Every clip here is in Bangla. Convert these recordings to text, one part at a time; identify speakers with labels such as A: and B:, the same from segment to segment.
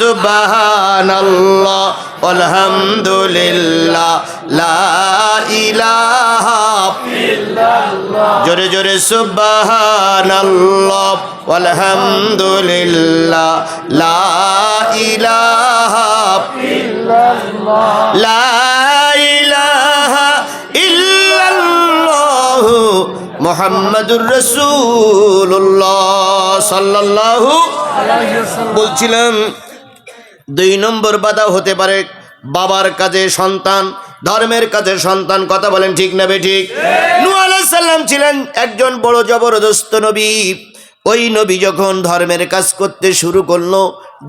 A: সুবহানাল্লাহ আলহামদুলিল্লাহ লা ইলাহা ইল্লাল্লাহ জোরে জোরে সুবহানাল্লাহ আলহামদুলিল্লাহ লা ইলাহা ইল্লাল্লাহ লা ইলাহা ইল্লাল্লাহ মুহাম্মাদুর রাসূলুল্লাহ সাল্লাল্লাহু আলাইহি ওয়াসাল্লাম। বলছিলাম 2 নম্বর বাধা হতে পারে বাবার কাজে সন্তান, ধর্মের কাজে সন্তান। কথা বলেন ঠিক না বেঠিক? নূহ আলাইহিস সালাম ছিলেন একজন বড় জবরদস্ত নবী। ওই নবী যখন ধর্মের কাজ করতে শুরু করলো,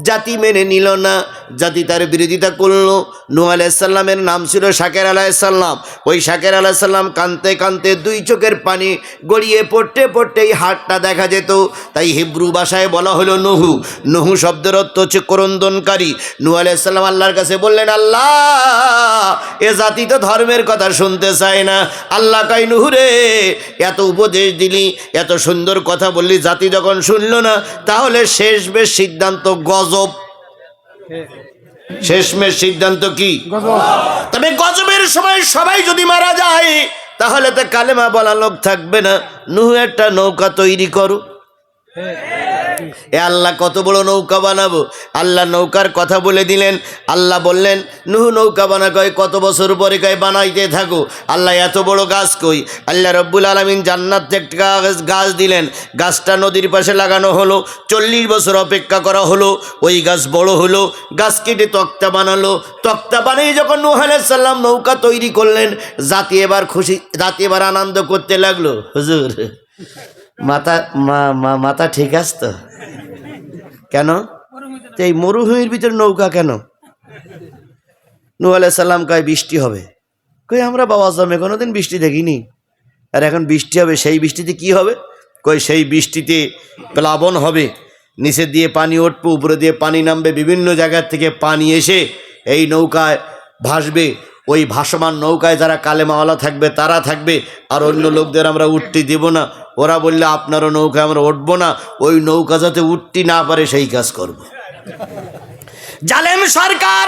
A: জাতি মেনে নিল না, জাতি তার বিরোধিতা করলো। নূহ আলাইহিস সালামের নাম ছিল শাকের আলাইহিস সালাম। ওই শাকের আলাইহিস সালাম কাঁদতে কাঁদতে 2 চোখের পানি গড়িয়ে পড়তে পড়তেই হাতটা দেখা যেত। তাই হিব্রু ভাষায় বলা হলো নুহু। নুহু শব্দের অর্থ হচ্ছে ক্রন্দনকারী। নূহ আলাইহিস সালাম আল্লাহর কাছে বললেন, আল্লাহ, এ জাতি তো ধর্মের কথা শুনতে চায় না। আল্লাহ কই, নুহু রে, এত উপদেশ দিলি, এত সুন্দর কথা বললি, জাতি যখন শুনলো না, তাহলে শেষমেশ সিদ্ধান্ত গজব। শেষমেশ সিদ্ধান্ত কি? তবে গজবের সময় সবাই যদি মারা যায়, তাহলে তো কালেমা বলা লোক থাকবে না। নুহু একটা নৌকা তৈরি করো। এ আল্লাহ, কত বড় নৌকা বানাবো। আল্লাহ নৌকার কথা বলে দিলেন। আল্লাহ বললেন, নুহু নৌকা বানা। কয় কত বছর পরে? কয় বানাইতে থাকো। আল্লাহ এত বড় গাছ কই? আল্লাহ রব্বুল আলামিন জান্নাত থেকে গাছ দিলেন। গাছটা নদীর পাশে লাগানো হলো। 40 বছর অপেক্ষা করা হলো। ওই গাছ বড় হলো। গাছ কেটে তক্তা বানালো। তক্তা বানিয়ে যখন নূহ আলাইহিস সালাম নৌকা তৈরি করলেন, জাতি এবার খুশি, জাতি এবার আনন্দ করতে লাগলো। হুজুর, মাথা ঠিক আছে তো? কেন এই মরুভূমির ভিতর নৌকা কেন? নূহ আলাইহিস সালাম কয় বৃষ্টি হবে। কই আমরা বাবা জমে কোনোদিন বৃষ্টি দেখিনি, আর এখন বৃষ্টি হবে। সেই বৃষ্টিতে কি হবে? কই সেই বৃষ্টিতে প্লাবন হবে, নিচে দিয়ে পানি উঠবে, উপরে দিয়ে পানি নামবে, বিভিন্ন জায়গার থেকে পানি এসে এই নৌকায় ভাসবে। ওই ভাসমান নৌকায় যারা কালেমাওয়ালা থাকবে তারা থাকবে, আর অন্য লোকদের আমরা উঠতে দেব না। ওরা বললে আপনারও নৌকায় আমরা উঠবো না। ওই নৌকা যাতে উঠতে না পারে সেই কাজ করব। জালেম সরকার,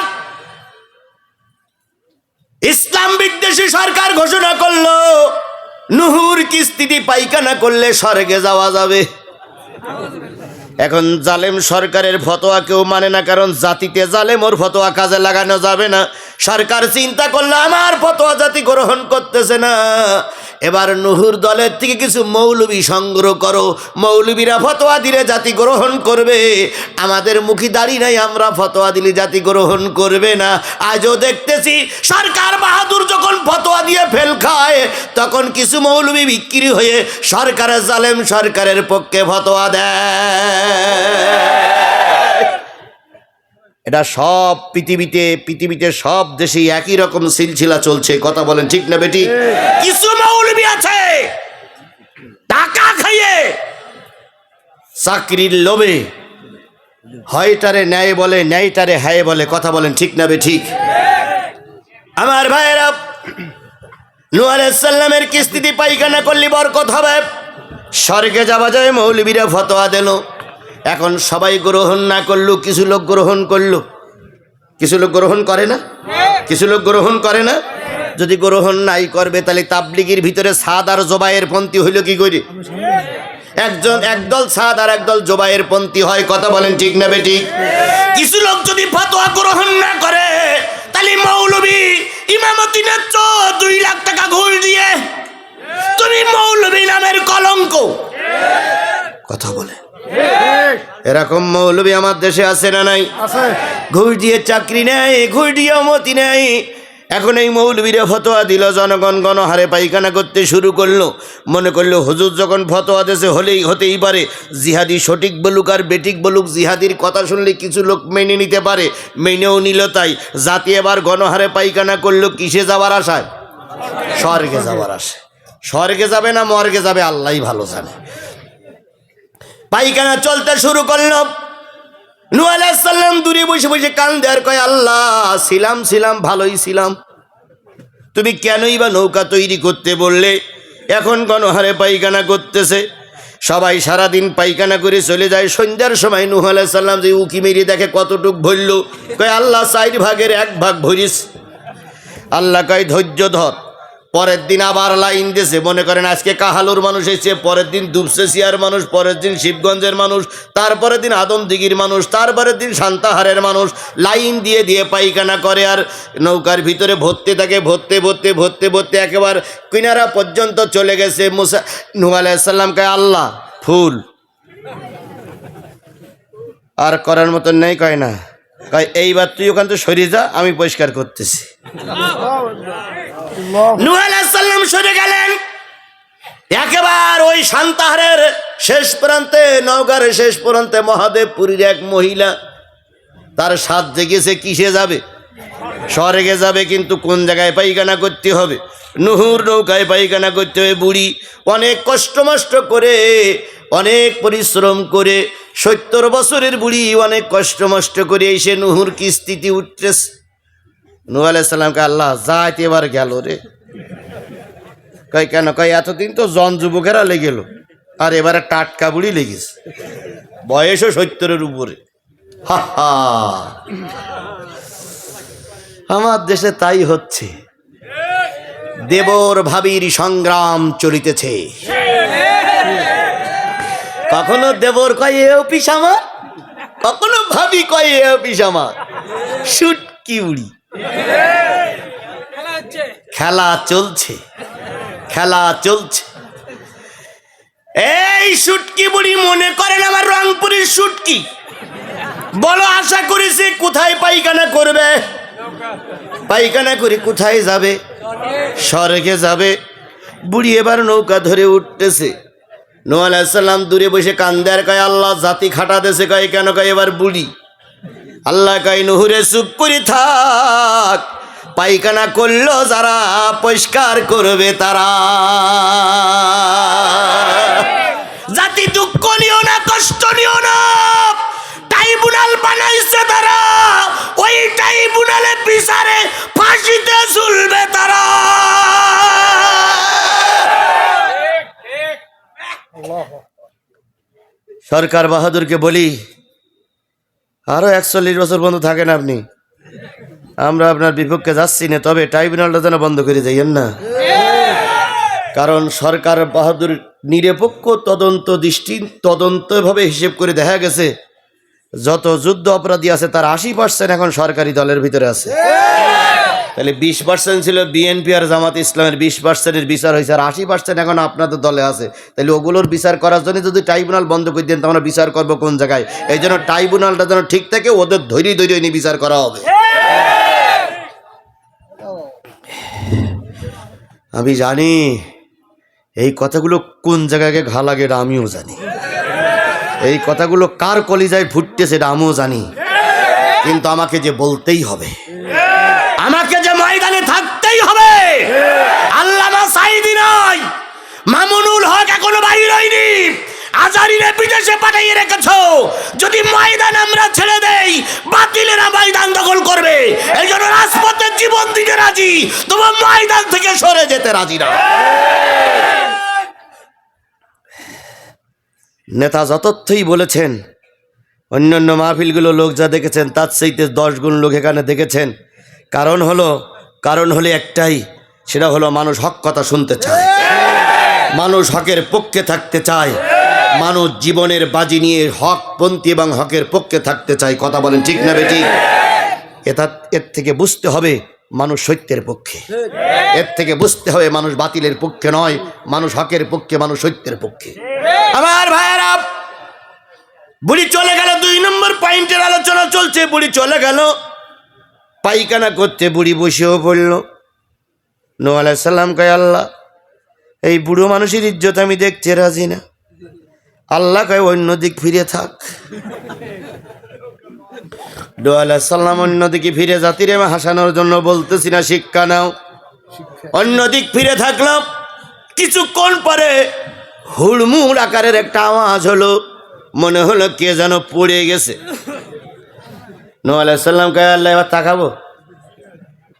A: ইসলাম বিদ্বেষী সরকার ঘোষণা করলো, নুহুর কিস্তিটি পায়খানা করলে স্বর্গে যাওয়া যাবে। এখন জালেম সরকারের ফতোয়া কেউ মানে না, কারণ জাতিতে জালেম, ওর ফতোয়া কাজে লাগানো যাবে না। সরকার চিন্তা করলো আমার ফতোয়া জাতি গ্রহণ করতেছে না, এবার নুহুর দলের থেকে কিছু মৌলবী সংগ্রহ করো। মৌলবীরা ফতোয়া দিলে জাতি গ্রহণ করবে। আমাদের মুখী দাড়ি নাই, আমরা ফতোয়া দিলে জাতি গ্রহণ করবে না। আজও দেখতেছি সরকার বাহাদুর যখন ফতোয়া দিয়ে ফেল খায়, তখন কিছু মৌলবী বিক্রি হয়ে সরকারের জালেম সরকারের পক্ষে ফতোয়া দেয়। এটা সব পৃথিবীতে সব দেশে একই রকম সিলসিলা চলছে। কথা বলেন ঠিক না বেটি? কিছু মৌলবী আছে টাকা খাইয়ে চাকরির লোভে হয়টারে ন্যায় বলে, ন্যায়টারে হায় বলে। কথা বলেন ঠিক না বেটি? আমার ভাইয়েরা, নূহ আলাইহিস সালামের কিস্তিতে পায়খানা করলে বরকত হবে, স্বর্গে যাওয়া যায়। মৌলবীরা ফতোয়া দিল। এখন সবাই গ্রহণ না করলো, কিছু লোক গ্রহণ করলো। কিছু লোক গ্রহণ করে না, কিছু লোক গ্রহণ করে না। যদি গ্রহণ নাই করবে, তাহলে তাবলিগের ভিতরে সাদ আর জবায়ের পন্থী হইল কি করে? একদল সাদ আর একদল জবায়ের পন্থী হয়। কথা বলেন ঠিক না বেটি? কিছু লোক যদি ফতোয়া গ্রহণ না করে, তাহলে মৌলবী ইমামতি নেচ্ছ 2 লাখ টাকা ঘুষ দিয়ে, তুমি মৌলবী নামের কলঙ্ক। কথা বলে এরকম মৌলবী আমার দেশে আছে না নাই? ঘুষ দিয়ে চাকরি নেই, ঘুষ দিয়ে মতি নেই। এখন এই মৌলবীরা ফতোয়া দিল, জনগণ গণহারে পায়খানা করতে শুরু করলো। মনে করলো হুজুর যখন ফতোয়া দেশে হতেই পারে, জিহাদি সঠিক বলুক আর বেঠিক বলুক, জিহাদির কথা শুনলে কিছু লোক মেনে নিতে পারে। মেনেও নিল। তাই জাতি এবার গণহারে পায়খানা করলো। কিসে যাওয়ার আশায়? স্বর্গে যাওয়ার আশায়। স্বর্গে যাবে না মর্গে যাবে আল্লাহই ভালো জানে। পায়খানা চলতে শুরু করলো। নূহ আলাইহিস সালাম দূরে বসে বসে কান্দে আর কয়, আল্লাহ, ছিলাম ভালোই ছিলাম, তুমি কেনই বা নৌকা তৈরি করতে বললে? এখন গণহারে পায়খানা করতেছে। সবাই সারাদিন পায়খানা করে চলে যায়। সন্ধ্যার সময় নূহ আলাইহিস সালাম যে উকি মেরে দেখে কতটুক ভরল, কয় আল্লাহ 4 ভাগের 1 ভাগ ভরিস। আল্লাহ কয় ধৈর্য ধর। পরের দিন আবার লাইন দিয়েছে, মনে করেন আজকে কাহালুর মানুষ এসে, পরের দিন দুবসেসিয়ার মানুষ, পরের দিন শিবগঞ্জের মানুষ, তারপরের দিন আদমদিঘির মানুষ, তারপরের দিন সান্তাহারের মানুষ লাইন দিয়ে দিয়ে পায়খানা করে আর নৌকার ভিতরে ভর্তি থাকে, ভর্তে একেবারে কিনারা পর্যন্ত চলে গেছে। মুসা নূহ আলাইহিস সালাম কয় আল্লাহ ফুল আর করার মতন নেই, কয় না, কয় এইবার তুই ওখান থেকে সরে যা, আমি পরিষ্কার করতেছি। নূহ আলাইহিস সালাম সরে গেলেন। একেবারে ওই সান্তাহারের শেষ প্রান্তে, নওগাঁর শেষ প্রান্তে মহাদেবপুরীর এক মহিলা, তার সাথ জেগেছে কিসে যাবে, স্বর্গে যাবে, কিন্তু কোন জায়গায় পায়খানা করতে হবে, নুহুর নৌকায় পায়খানা করতে হবে। বুড়ি অনেক কষ্ট করে, অনেক পরিশ্রম করে, 70 বছরের বুড়ি অনেক কষ্ট করে এসে নুহুর কিস্তিতে উঠতেছে। নূহ আলাইহিস সালামকে আল্লাহ যাইতে এবার গেল রে। কয় কেন, কয় এতদিন তো জন যুবকেরা লেগেল, আর এবারে টাটকা বুড়ি লেগেছে, বয়সও 70-এর উপরে। হা হা, আমার দেশে তাই হচ্ছে। দেবর ভাবির সংগ্রাম চলিতেছে। কখনো দেবর কয় এ অফিস আমার, কখনো ভাবি কয় এ অফিস আমার। শুটকি বুড়ি, খেলা চলছে। এই শুটকি বুড়ি মনে করেন আমার রংপুরের শুটকি। বলো আশা করেছে কোথায় পায়খানা করবে, পায়খানা করে কোথায় যাবে, স্বর্গে যাবে। বুড়ি এবার নৌকা ধরে উঠতেছে। নূহ আলাইহিস সালাম দূরে বসে কান্দে আর কয় আল্লাহ জাতি খাটা দেশে। কয় কেন, কয় এবার বুড়ি। আল্লাহ কয় নুহুরে চুপ করে থাক, পায়খানা করলো যারা পরিষ্কার করবে তারা। জাতি দুঃখ নিও না, কষ্ট নিও না, ট্রাইব্যুনাল বানাইছে তারা, ওই ট্রাইব্যুনালে বিচারে ফাঁসিতে ঝুলবে তারা। সরকার বাহাদুরকে বলি আরো 41 বছর বন্ধ থাকেন আপনি, আমরা আপনার বিপক্ষে যাচ্ছি না, তবে ট্রাইব্যুনালটা যেন বন্ধ করে যাইয়েন না। কারণ সরকার বাহাদুর নিরপেক্ষ তদন্তভাবে হিসেব করে দেখা গেছে যত যুদ্ধ অপরাধী আছে তার 80% এখন সরকারি দলের ভিতরে আছে। তাহলে 20% ছিল বিএনপি আর জামাত ইসলামের, 20%-এর বিচার হয়েছে, আর 80% এখন আপনাদের দলে আছে। তাহলে ওগুলোর বিচার করার জন্য যদি ট্রাইব্যুনাল বন্ধ করে দেন, আমরা বিচার করবো কোন জায়গায়? এই জন্য ট্রাইব্যুনালটা যেন ঠিক থাকে, ওদের ধৈর্য নিয়ে বিচার করা হবে। আমি জানি এই কথাগুলো কোন জায়গায় ঘা লাগে, এটা আমিও জানি। এই কথাগুলো কার কলিজায় ফুটতেছে এটা আমিও জানি, কিন্তু আমাকে যে বলতেই হবে, আমাকে যে ময়দানে থাকতেই হবে। আল্লামা সাঈদী নয়, মামুনুল হক এখনো বাইর হয়নি, আজারিরে বিদেশে পাঠিয়ে রেখেছো। যদি ময়দান আমরা ছেড়ে দেই, বাতিলেরা ময়দান দখল করবে। এই জন্য রাজপথে জীবন দিতে রাজি, তোমার ময়দান থেকে সরে যেতে রাজি না। নেতা যতই বলেছেন, অন্যান্য মাহফিলগুলো লোক যা দেখেছেন তার চাইতে 10 গুণ লোক এখানে দেখেছেন। কারণ হলো একটাই, সেটা হলো মানুষ হক কথা শুনতে চায়, মানুষ হকের পক্ষে থাকতে চায়, মানুষ জীবনের বাজি নিয়ে হকপন্থী এবং হকের পক্ষে থাকতে চায়। কথা বলেন ঠিক না বেঠিক? এর থেকে বুঝতে হবে মানুষ সত্যের পক্ষে, এর থেকে বুঝতে হবে মানুষ বাতিলের পক্ষে নয়, মানুষ হকের পক্ষে, মানুষ সত্যের পক্ষে। আমার ভাইয়েরা, বুড়ি চলে গেল, 2 নম্বর পয়েন্টের আলোচনা চলছে। বুড়ি চলে গেল পায়খানা করতে, বুড়ি বসেও পড়ল। নূহ আলাইহিস সালাম কয় আল্লাহ এই বুড়ো মানুষের ইজ্জত আমি দেখতে রাজি না। আল্লাহ কয় অন্যদিক ফিরে থাক। নূহ আলাইহিস সালাম অন্যদিকে ফিরে, জাতিরে হাসানোর জন্য বলতেছি না, শিক্ষা নাও। অন্যদিক ফিরে থাকলাম। কিছুক্ষণ পরে হুড়মুড় আকারের একটা আওয়াজ হলো, মনে হলো কে যেন পড়ে গেছে। নূহ আলাইহিস সালাম কয় আল্লাহ এবার তাকাবো?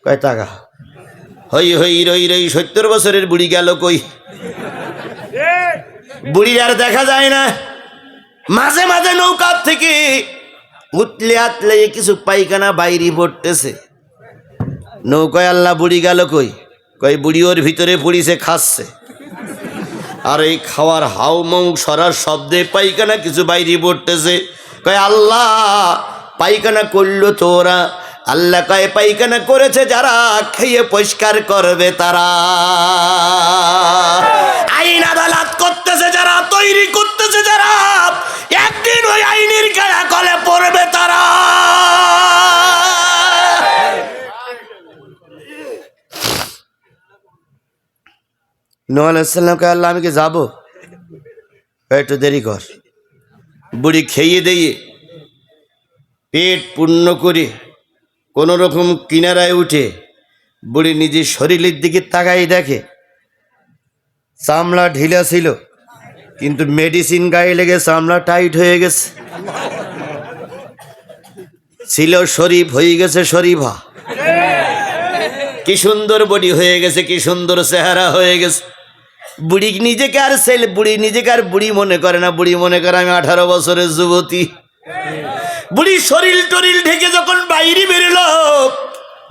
A: কয় তাকা। হই রই 70 বছরের বুড়ি গেল কই? বুড়ির আর দেখা যায় না। মাঝে মাঝে নৌকার থেকে উতলে আতলে কিছু পায়খানা বাইরে পড়তেছে। নৌকায় আল্লাহ বুড়ি গেল কই? কই বুড়ি ওর ভিতরে পড়িছে, খাচ্ছে। আর এই খাওয়ার হাউ মাউ সরার শব্দে পায়খানা কিছু বাইরে পড়তেছে। কয় আল্লাহ পায়খানা করলো তো ওরা। আল্লাহ কয় পায়খানা করেছে যারা, খেয়ে পরিষ্কার করবে তারা। আইন আদালত করতেছে যারা, তৈরি করতেছে যারা, একদিন ওই আইনের গাড়া কলে পড়বে তারা। নূহ আলাইহিস সালামকে আল্লাহ আমি কি যাবো? একটু দেরি কর। বুড়ি খেয়ে দিয়ে পেট পূর্ণ করে কোনো রকম কিনারায় উঠে বুড়ি নিজের শরীরের দিকে তাকাই দেখে চামড়া ঢিলা ছিল, কিন্তু মেডিসিন গায়ে লেগে চামড়া টাইট হয়ে গেছে। ছিল শরীফ, হয়ে গেছে শরীফা। কি সুন্দর বডি হয়ে গেছে, কি সুন্দর চেহারা হয়ে গেছে। বুড়ি নিজেকে আর ছেলে, বুড়ি নিজেকে আর বুড়ি মনে করে না। বুড়ি মনে করে আমি 18 বছরের যুবতী। বুড়ি শরীর টরিল ঢেকে যখন বাইরে বেরোলো,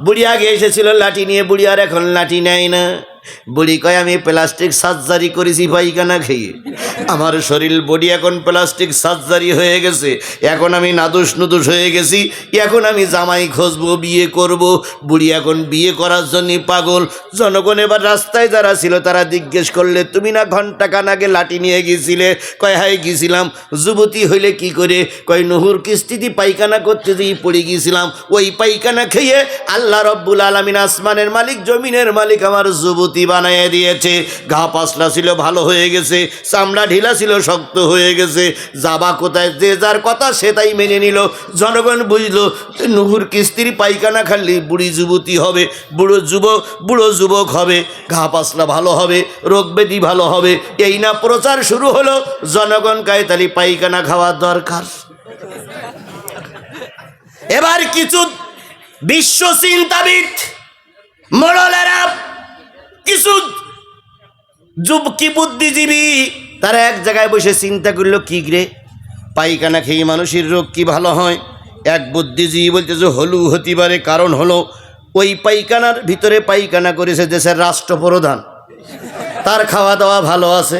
A: বুড়ি আগে এসেছিল লাঠি নিয়ে, বুড়ি আর এখন লাঠি নেয় না। বুড়ি কয় আমি প্লাস্টিক সার্জারি করেছি পায়খানা খেয়ে, আমার শরীর বডি এখন প্লাস্টিক সার্জারি হয়ে গেছে। এখন আমি নাদুস নুদুস হয়ে গেছি, এখন আমি জামাই খুঁজবো, বিয়ে করব। বুড়ি এখন বিয়ে করার জন্য পাগল। জনগণ এবার রাস্তায় যারা ছিল তারা জিজ্ঞেস করলে তুমি না ঘন্টাখান আগে লাঠি নিয়ে গেছিলে? কয় হাই গেছিলাম। যুবতী হইলে কি করে? কয় নুহুর কিস্তিতে পায়খানা করতে যেই পড়ে গিয়েছিলাম, ওই পায়খানা খেয়ে আল্লাহ রব্বুল আলামিন আসমানের মালিক জমিনের মালিক আমার যুবতী বানায় দিয়েছে। গা পাসলা ছিল ভালো হয়ে গেছে, চামড়া ঢিলা ছিল শক্ত হয়ে গেছে। যাবা কোথায়? যে যার কথা সে তাই মেনে নিল। জনগণ বুঝলো নুহুর কিস্তির পায়খানা খালি বুড়ি যুবতী হবে, বুড়ো যুবক হবে, ঘা পাসলা ভালো হবে, রোগ ব্যাধি ভালো হবে। এই না প্রচার শুরু হলো। জনগণ গায়ে তালি পায়খানা খাওয়ার দরকার। এবার কিছু বিশ্ব চিন্তাবিদ মোড়লেরা, কিছু যুবকি বুদ্ধিজীবী, তারা এক জায়গায় বসে চিন্তা করলো কি রে পায়খানা খেয়ে মানুষের রোগ কি ভালো হয়? এক বুদ্ধিজীবী বলতেছে হলু হতে পারে। কারণ হলো ওই পায়খানার ভিতরে পায়খানা করেছে দেশের রাষ্ট্রপ্রধান, তার খাওয়া দাওয়া ভালো আছে।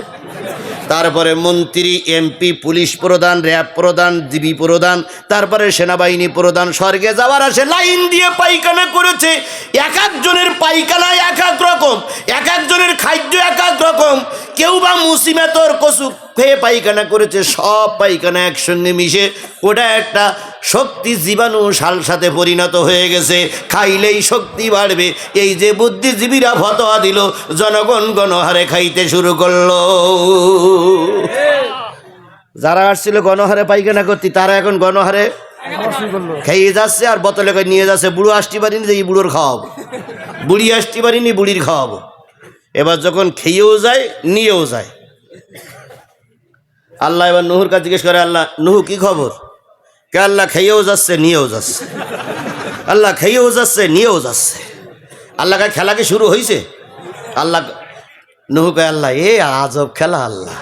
A: তারপরে মন্ত্রী, এমপি, পুলিশ প্রধান, র্যাব প্রধান, জিবি প্রধান, তারপরে সেনাবাহিনী প্রধান স্বর্গে যাওয়ার আসে লাইন দিয়ে পায়খানা করেছে। এক একজনের পায়খানা এক এক রকম, এক একজনের খাদ্য এক এক রকম। কেউ বা মুসিমেতর কচু খেয়ে পায়খানা করেছে। সব পায়খানা একসঙ্গে মিশে ওটা একটা শক্তি জীবাণু সালসাতে পরিণত হয়ে গেছে, খাইলেই শক্তি বাড়বে। এই যে বুদ্ধিজীবীরা ফতোয়া দিল, জনগণ গণহারে খাইতে শুরু করলো। যারা আসছিল গণহারে পায়খানা করতে, তারা এখন গণহারে খেয়ে যাচ্ছে আর বোতলে করে নিয়ে যাচ্ছে। বুড়ো আসতে পারিনি, এই বুড়োর খাওয়াবো, বুড়ি আসতে পারিনি, বুড়ির খাওয়াবো। এবার যখন খেয়েও যায়, নিয়েও যায়। আল্লাহ এবার নুহুর কাছে জিজ্ঞেস করে, আল্লাহ নুহু কি খবর? কে? আল্লাহ খেয়েও যাচ্ছে, নিয়েও যাচ্ছে। আল্লাহ খেয়েও যাচ্ছে, নিয়েও যাচ্ছে। আল্লাহ কা খেলা কি শুরু হয়েছে? আল্লাহ নুহু কে আল্লাহ এ আজব খেলা, আল্লাহ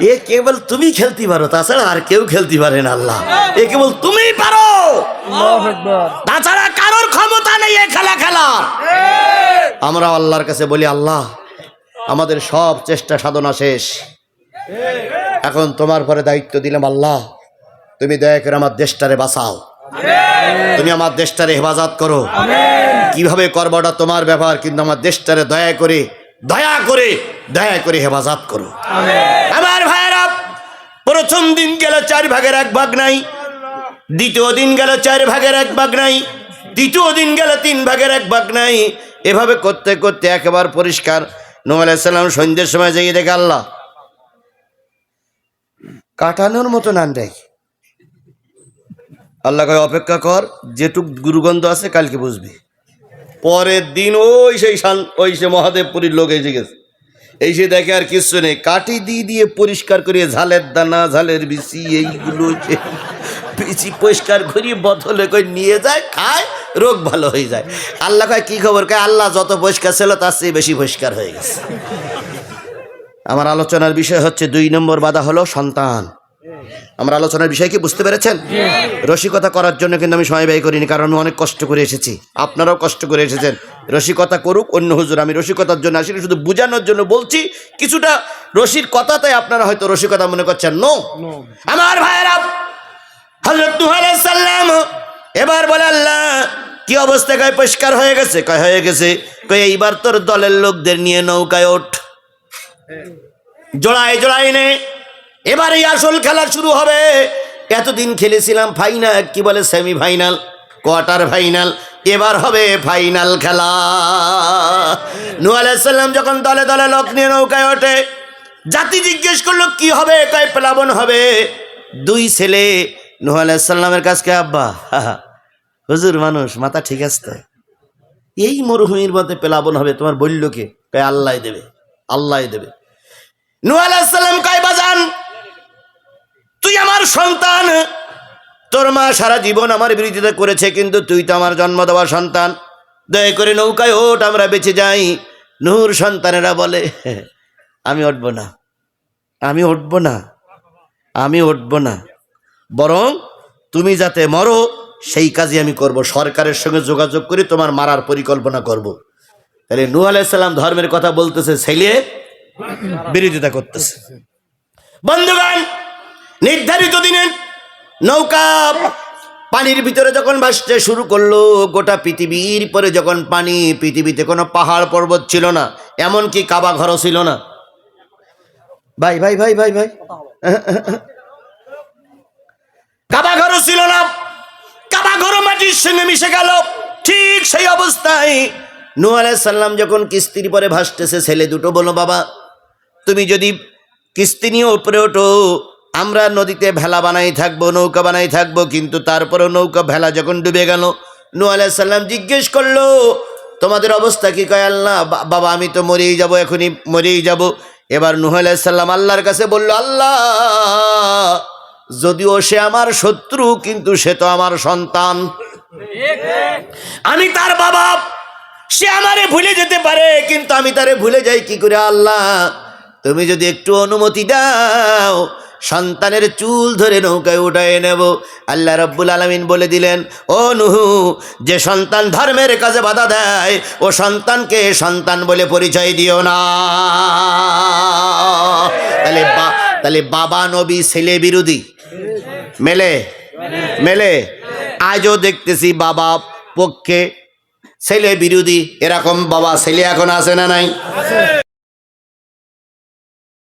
A: এ কেবল তুমি খেলতে পারো, তাছাড়া আর কেউ খেলতে পারে না। আল্লাহ এ কেবল তুমি পারো, তাছাড়া কারোর ক্ষমতা নেই এ খেলা খেলা। আমরা আল্লাহর কাছে বলি আল্লাহ আমাদের সব চেষ্টা সাধনা শেষ, এখন তোমার পরে দায়িত্ব দিলাম। আল্লাহ তুমি দয়া করে আমার দেশটারে বাঁচাও, তুমি আমার দেশটারে হেফাজত করো। কিভাবে করবো ওটা তোমার ব্যাপার, কিন্তু আমার দেশটারে দয়া করে হেফাজত করো। আমার ভাইয়েরা, প্রথম দিন গেল 4 ভাগের 1 ভাগ নাই, দ্বিতীয় দিন গেল 4 ভাগের 1 ভাগ নাই, তৃতীয় দিন গেল 3 ভাগের 1 ভাগ নাই। এভাবে করতে করতে একেবারে পরিষ্কার। নূহ আলাইহিস সালাম সন্ধ্যের সময় যাইয়ে দেখে আল্লাহ কাটানোর মতো নান দেয়। আল্লাহ কয় অপেক্ষা কর, যেটুক গুরুগন্ধ আছে কালকে বুঝবি। পরের দিন ওই সে মহাদেবপুরীর লোক এসে গেছে, এসে দেখে আর কিছু নেই, কাঠি দিয়ে পরিষ্কার করিয়ে ঝালের দানা, ঝালের বিচি, এইগুলো বিচি পরিষ্কার করিয়ে বোতলে করে নিয়ে যায়, খায়, রোগ ভালো হয়ে যায়। আল্লাহ কয় কি খবর? কয় আল্লাহ যত পরিষ্কার ছিল তার চেয়ে বেশি পরিষ্কার হয়ে গেছে। আমার আলোচনার বিষয় হচ্ছে 2 নম্বর বাধা হলো সন্তান। আমার আলোচনার বিষয় কি বুঝতে পেরেছেন? রসিকতা করার জন্য কিন্তু আমি সময় ব্যয় করিনি, কারণ আমি অনেক কষ্ট করে এসেছি, আপনারাও কষ্ট করে এসেছেন। রসিকতা করুক অন্য হুজুর, আমি রসিকতার জন্য আসিনি, শুধু বোঝানোর জন্য বলছি। কিছুটা রসির কথাতেই আপনারা হয়তো রসিকতা মনে করছেন। নো, আমার ভাইয়েরা, হযরত নূহ আলাইহিস সালাম এবার বলে, আল্লাহ কি অবস্থা? কয় পরিষ্কার হয়ে গেছে। কয় হয়ে গেছে। কয় এইবার তোর দলের লোকদের নিয়ে নৌকায় ওঠ, জোড়ায় জোড়ায় নে, এবারেই আসল খেলা শুরু হবে। এতদিন খেলেছিলাম ফাইনাল, কি বলে সেমিফাইনাল, কোয়ার্টার ফাইনাল, এবার হবে ফাইনাল খেলা। নূহ আলাইহিস সালাম যখন দলে দলে লোক নিয়ে নৌকায় ওঠে, জাতি জিজ্ঞেস করলো কি হবে? কয় প্লাবন হবে। 2 ছেলে নূহ আলাইহিস সালামের কাছে, আব্বা হুজুর মানুষ মাথা ঠিক আছে তো, এই মরুভূমির মধ্যে প্লাবন হবে, তোমার বললো কে? কয় আল্লাহ দেবে, আল্লাহ দেবে। নূহ আলাইহিস সালাম কয় বাজান, তুই আমার সন্তান, তোর মা সারা জীবন আমার বিরোধিতা করেছে, কিন্তু তুই তো আমার জন্ম দেওয়া সন্তান, দয়া করে নৌকায় ওঠ, আমরা বেঁচে যাই। নূহর সন্তানেরা বলে, আমি উঠবো না, আমি উঠবো না, আমি উঠবো না, বরং তুমি যাতে মরো সেই কাজই আমি করব, সরকারের সঙ্গে যোগাযোগ করে তোমার মারার পরিকল্পনা করব। তাহলে নূহ আলাইহিস সালাম ধর্মের কথা বলতেছে, ছেলে বিরোধিতা করতেছে। বন্ধুগণ, নির্ধারিত দিনে নৌকা পানির ভিতরে যখন ভাসতে শুরু করলো, গোটা পৃথিবীর পরে যখন পানি, পৃথিবীতে কোনো পাহাড় পর্বত ছিল না, এমনকি কাবা ঘরও ছিল না। ভাই ভাই ভাই ভাই ভাই কাবা ঘরও ছিল না, কাবা ঘর মাটির সঙ্গে মিশে গেল। ঠিক সেই অবস্থায় নূহ আলাইহিস সালাম যখন কিস্তির পরে ভাসতেছে, ছেলে দুটো বলো, বাবা তুমি যদি কিস্তি নিয়ে উপরে ওঠো, আমরা নদীতে ভেলা বানাই থাকবো, নৌকা বানাই থাকবো। কিন্তু তারপরেও নৌকা ভেলা যখন ডুবে গেল, নূহ আলাইহিস সালাম জিজ্ঞেস করলো, তোমাদের অবস্থা কি? কয় আল্লাহ, বাবা আমি তো মরেই যাব, এখনই মরেই যাব। এবার নূহ আলাইহিস সালাম আল্লাহর কাছে বলল, আল্লাহ যদিও সে আমার শত্রু, কিন্তু সে তো আমার সন্তান, আমি তার বাবা, সে আমারে ভুলে যেতে পারে, কিন্তু আমি তারে ভুলে যাই কি করে? আল্লাহ তুমি যদি একটু অনুমতি দাও, সন্তানের চুল ধরে নৌকায় উঠায় নেব। আল্লাহ রাব্বুল আলামিন বলে দিলেন, ও নূহ, যে সন্তান ধর্মের কাজে বাধা দেয়, ও সন্তানকে সন্তান বলে পরিচয় দিও না। তাহলে বাবা নবী ছেলে বিরোধী মেলে মেলে। আজও দেখতেছি বাবা পক্ষে ছেলে বিরোধী, এরকম বাবা ছেলে এখন আছে না নাই?